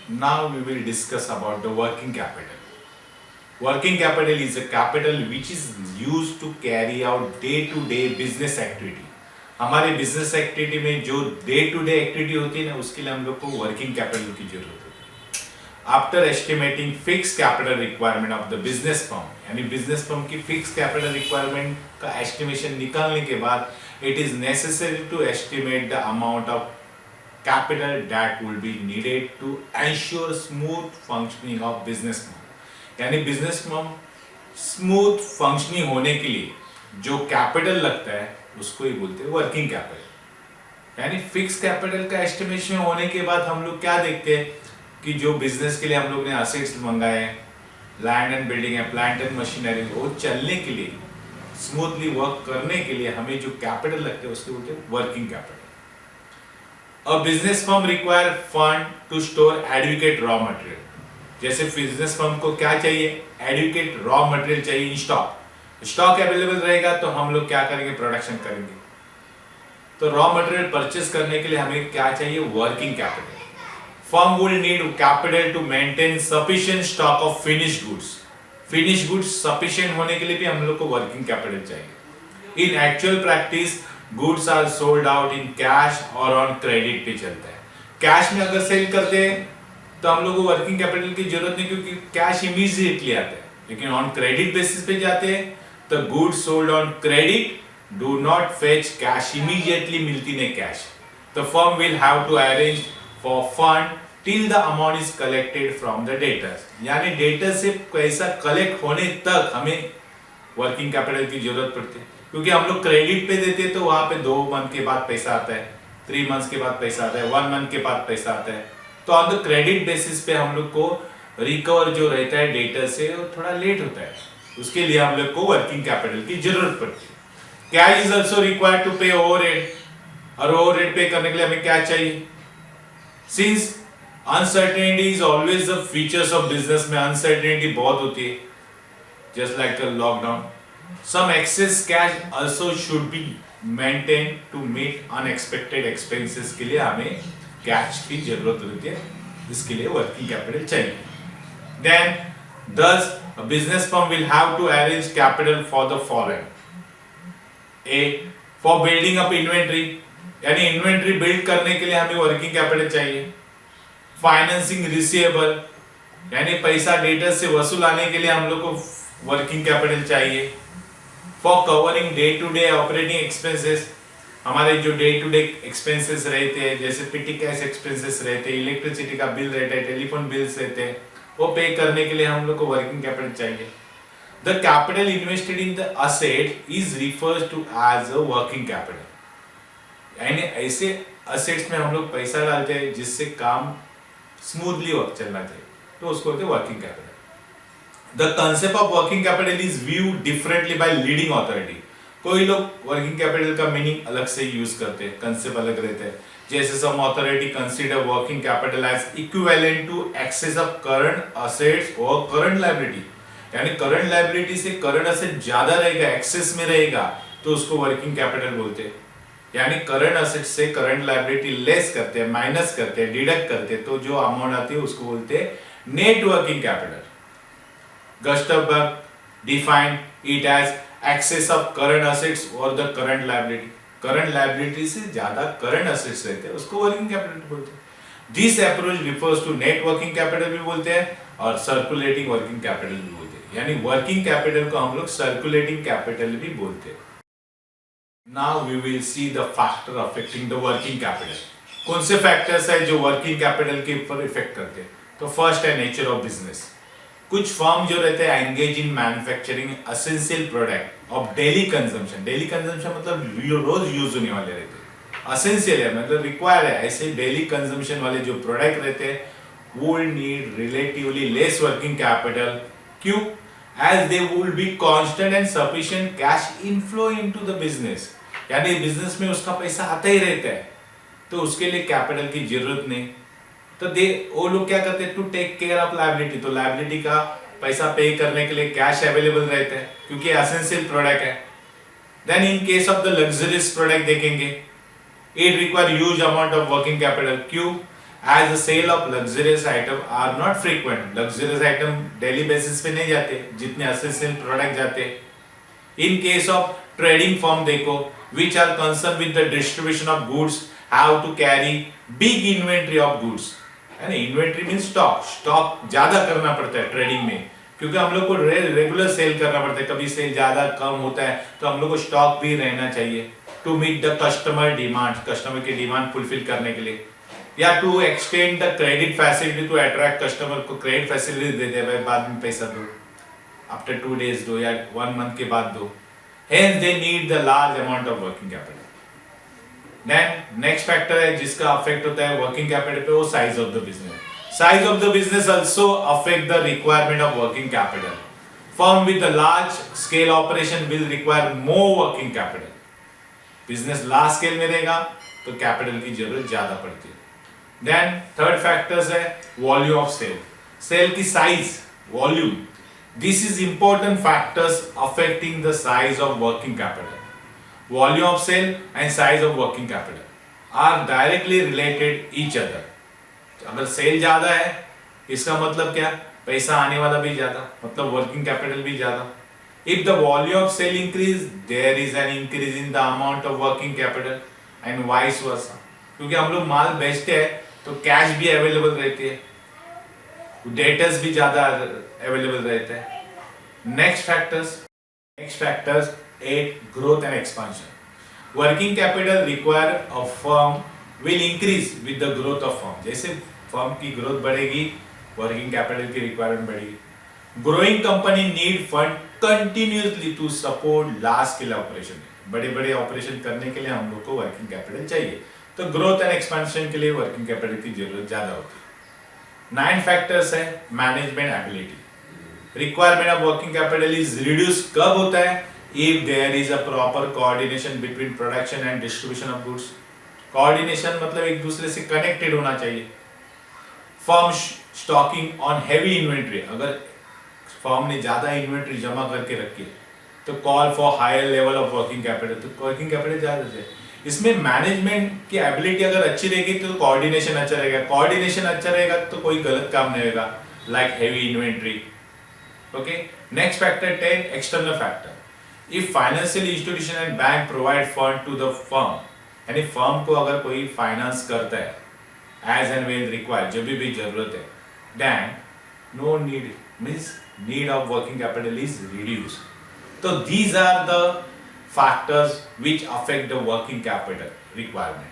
Now we will discuss about the working capital. Working capital is a capital which is used to carry out day-to-day business activity. हमारे business activity में जो day to day activity होती है ना, उसके लिए हम लोग को वर्किंग कैपिटल की जरूरत होती है. After estimating fix capital requirement of the business firm, यानी बिजनेस फर्म की फिक्स कैपिटल रिक्वायरमेंट का एस्टिमेशन निकालने के बाद it is necessary to estimate the amount of capital that will be needed to ensure smooth functioning of business firm. यानी business firm smooth functioning होने के लिए जो कैपिटल लगता है उसको ही बोलते हैं वर्किंग कैपिटल. यानी फिक्स कैपिटल का एस्टिमेशन होने के बाद हम लोग क्या देखते हैं कि जो बिजनेस के लिए हम लोग ने असेट्स मंगाए हैं, लैंड एंड बिल्डिंग है, प्लांट एंड मशीनरी, वो चलने के लिए स्मूथली वर्क करने के लिए हमें जो कैपिटल लगते हैं उसको बोलते हैं working capital. A business firm require fund to store adequate raw material. जैसे बिजनेस फर्म को क्या चाहिए, एडुकेट रॉ मटेरियल चाहिए इन स्टॉक. स्टॉक अवेलेबल रहेगा तो हम लोग क्या करेंगे, प्रोडक्शन करेंगे. तो रॉ मटेरियल परचेस करने के लिए हमें क्या चाहिए, working capital. Firm will need capital to maintain sufficient stock of finished goods. Finished goods sufficient होने के लिए भी हम लोग को वर्किंग कैपिटल चाहिए. In actual practice goods are sold out in cash और ऑन क्रेडिट पे चलता है. कैश में अगर सेल करते हैं तो हम लोग को वर्किंग कैपिटल की जरूरत नहीं, क्योंकि कैश इमीडिएटली आता है. लेकिन ऑन क्रेडिट बेसिस पे जाते हैं तो goods sold on credit do not fetch cash, immediately मिलती नहीं cash. The firm will have to arrange for fund till the amount is collected from the debtors. यानी डेटर से पैसा कलेक्ट होने तक हमें वर्किंग कैपिटल की जरूरत पड़ती है, क्योंकि हम लोग क्रेडिट पे देते हैं तो वहां पे 2 मंथ के बाद पैसा आता है, 3 मंथ्स के बाद पैसा आता है, 1 मंथ के बाद पैसा आता है. तो ऑन द क्रेडिट बेसिस पे हम लोग को रिकवर जो रहता है डेटर से वो थोड़ा लेट होता है. उसके लिए हम लोग को वर्किंग कैपिटल की जरूरत पड़ती है. Cash is also required to pay overhead, और ओवरहेड पे करने के लिए हमें क्या चाहिए. Since uncertainty is always the features of business, में अनसर्टेनिटी बहुत होती है, just like the lockdown. Some excess cash also should be maintained to meet unexpected expenses. के लिए हमें कैश की जरूरत होती है, इसके लिए वर्किंग कैपिटल चाहिए. Then, thus, a business firm will have to arrange capital for the following. A, for building up inventory, यानी इन्वेंट्री बिल्ड करने के लिए हमें वर्किंग कैपिटल चाहिए. फाइनेंसिंग रिसीवेबल, यानी पैसा डेटर से वसूलाने के लिए हम लोग को वर्किंग कैपिटल चाहिए. For covering day to day operating expenses, हमारे जो डे टू डे एक्सपेंसेस रहते हैं, जैसे पिटी कैश एक्सपेंसेस रहते हैं, इलेक्ट्रिसिटी का बिल रहता है, टेलीफोन बिल्स रहते हैं, वो पे करने के लिए हम लोग को वर्किंग कैपिटल चाहिए. The capital invested in the asset is refers to as a working capital. यानी ऐसे असेट्स में हम लोग पैसा डालते हैं जिससे काम स्मूथली चलना चाहिए, तो उसको बोलते हैं working capital. The concept of working capital is viewed differently by leading authority. कोई लोग वर्किंग कैपिटल का मीनिंग अलग से यूज करते हैं, कंसेप्ट अलग रहते हैं. जैसे some authority consider working capital as equivalent to excess of current assets or current liability. यानी current liability से current asset ज्यादा रहेगा, excess में रहेगा, तो उसको वर्किंग कैपिटल बोलते हैं. यानी current asset से current liability लेस करते हैं, माइनस करते हैं, डिडक्ट करते हैं, तो जो अमाउंट आती है उसको बोलते हैं net working capital. Gustavberg defined it as excess of current assets or the current liability. Current liability से ज्यादा current assets रहते हैं, उसको working capital बोलते हैं. This approach refers to net working capital भी बोलते हैं और circulating working capital भी बोलते हैं. यानी working capital को हम लोग circulating capital भी बोलते हैं. Now we will see the factor affecting the working capital. कौन से factors है जो working capital के ऊपर इफेक्ट करते हैं. तो first है nature of business. कुछ फर्म जो रहते हैं engage in manufacturing essential product of daily consumption. Daily consumption मतलब रोज यूज होने वाले रहते हैं, एसेंशियल है मतलब रिक्वायर्ड है. ऐसे डेली कंजम्पशन वाले जो प्रोडक्ट रहते हैं वो need relatively less working capital. क्यों? As they would be constant and sufficient cash inflow into the business. यानी बिजनेस में उसका पैसा आता ही रहता है, तो उसके लिए कैपिटल की जरूरत नहीं. तो वो लोग क्या करते हैं, to take care of liability. तो लायबिलिटी का पैसा पे करने के लिए कैश अवेलेबल रहता है, क्योंकि एसेंशियल प्रोडक्ट है. Then in case of the luxurious product देखेंगे, it require huge amount of working capital. क्यों? as the sale of luxurious item are not frequent. Luxurious item daily basis पे नहीं जाते जितने एसेंशियल प्रोडक्ट जाते। In case of trading firm देखो which are concerned with the distribution of goods have to carry big inventory of goods, है ना। Inventory mean stock ज्यादा करना पड़ता है ट्रेडिंग में, क्योंकि हम लोग को रेगुलर सेल करना पड़ता है। कभी सेल ज्यादा कम होता है तो हम लोग को स्टॉक भी रहना चाहिए to meet the customer demand, customer की डिमांड फुलफिल करने के लिए, या to extend the credit facility to attract customer को क्रेडिट फैसिलिटी दे दे, बाद में पैसा दो, आफ्टर 2 days दो या 1 month के बाद दो। Hence they need the large amount of working capital. Then next factor है जिसका अफेक्ट होता है वर्किंग कैपिटल पे, वो size of the business. Size of the business also affect the requirement of working capital. Firm with a large scale operation will require more working capital. Business large scale में रहेगा तो capital की जरूरत ज्यादा पड़ती है। देन थर्ड फैक्टर्स है volume of sale, sale की size, volume. This is important factors affecting the size of working capital. Volume of sale and size of working capital are directly related each other. अगर sale ज्यादा है इसका मतलब क्या, पैसा आने वाला भी ज्यादा, मतलब वर्किंग कैपिटल भी ज्यादा। If the volume of sale increase, there is an increase in the amount of working capital and vice versa. क्योंकि हम लोग माल बेचते हैं तो कैश भी अवेलेबल रहती है, डेटर्स भी ज्यादा अवेलेबल रहते हैं। Next factors 8 growth and expansion. Working capital require a firm will increase with the growth of firm. जैसे फर्म की ग्रोथ बढ़ेगी वर्किंग कैपिटल की रिक्वायरमेंट बढ़ेगी। Growing company need fund continuously to support large scale operation. बड़े बड़े operation करने के लिए हम लोग को वर्किंग कैपिटल चाहिए, तो ग्रोथ एंड एक्सपेंशन के लिए वर्किंग कैपिटल की जरूरत ज्यादा होती है। 9 फैक्टर्स है management ability. Requirement of working capital is reduce कब होता है, if there is a proper coordination between production and distribution of goods. Coordination मतलब एक दूसरे से कनेक्टेड होना चाहिए। Firm stocking on heavy inventory, अगर फर्म ने ज्यादा इन्वेंट्री जमा करके रखी है तो call for higher level of working capital, तो वर्किंग कैपिटल ज्यादा है। इसमें मैनेजमेंट की एबिलिटी अगर अच्छी रहेगी तो कोऑर्डिनेशन अच्छा रहेगा, कोऑर्डिनेशन अच्छा रहेगा तो कोई गलत काम नहीं होगा, like heavy inventory. Okay, next factor 10 external factor. If financial institution and bank provide fund to the firm, यानी फर्म को अगर कोई फाइनेंस करता है एज एंड व्हेन रिक्वायर्ड, जब भी जरूरत है, then no need means need of working capital is reduced. So these are the factors which affect the working capital requirement.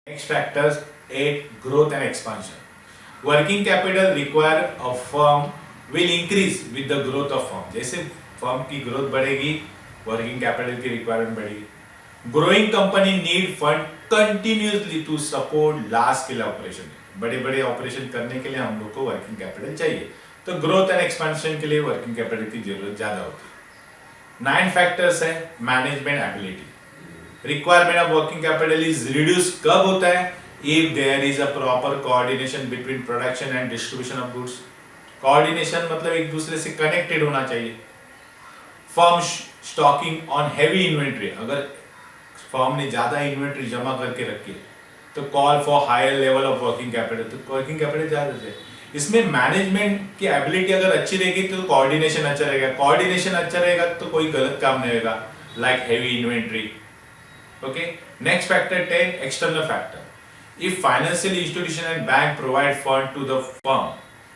Next factors 8 growth and expansion. Working capital require a firm will increase with the growth of firm. जैसे firm की growth बढ़ेगी working capital की requirement बढ़ेगी। Growing company need fund continuously to support large scale operation. बड़े बड़े operation करने के लिए हम लोग को वर्किंग कैपिटल चाहिए, तो ग्रोथ एंड एक्सपेंशन के लिए वर्किंग कैपिटल की जरूरत ज्यादा होती है। 9 फैक्टर्स है management ability. Requirement of working capital is reduce कब होता है, if there is a proper coordination between production and distribution of goods. Coordination मतलब एक दूसरे से कनेक्टेड होना चाहिए। Firm stocking on heavy inventory, अगर फर्म ने ज्यादा इन्वेंट्री जमा करके रखी है तो call for higher level of working capital, तो वर्किंग कैपिटल ज्यादा है। इसमें मैनेजमेंट की एबिलिटी अगर अच्छी रहेगी तो कोऑर्डिनेशन अच्छा रहेगा, कोऑर्डिनेशन अच्छा रहेगा तो कोई गलत काम नहीं होगा, like heavy inventory. Okay, next factor 10 external factor. If financial institution and bank provide fund to the firm,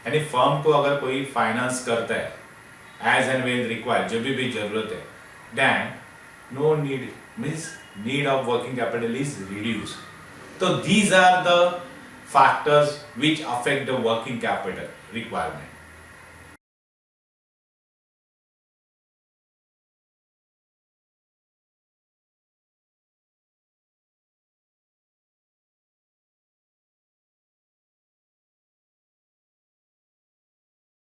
यानी फर्म को अगर कोई फाइनेंस करता है एज एंड व्हेन रिक्वायर्ड, जब भी जरूरत है, then no need means need of working capital is reduce. तो these are the factors which affect the working capital requirement.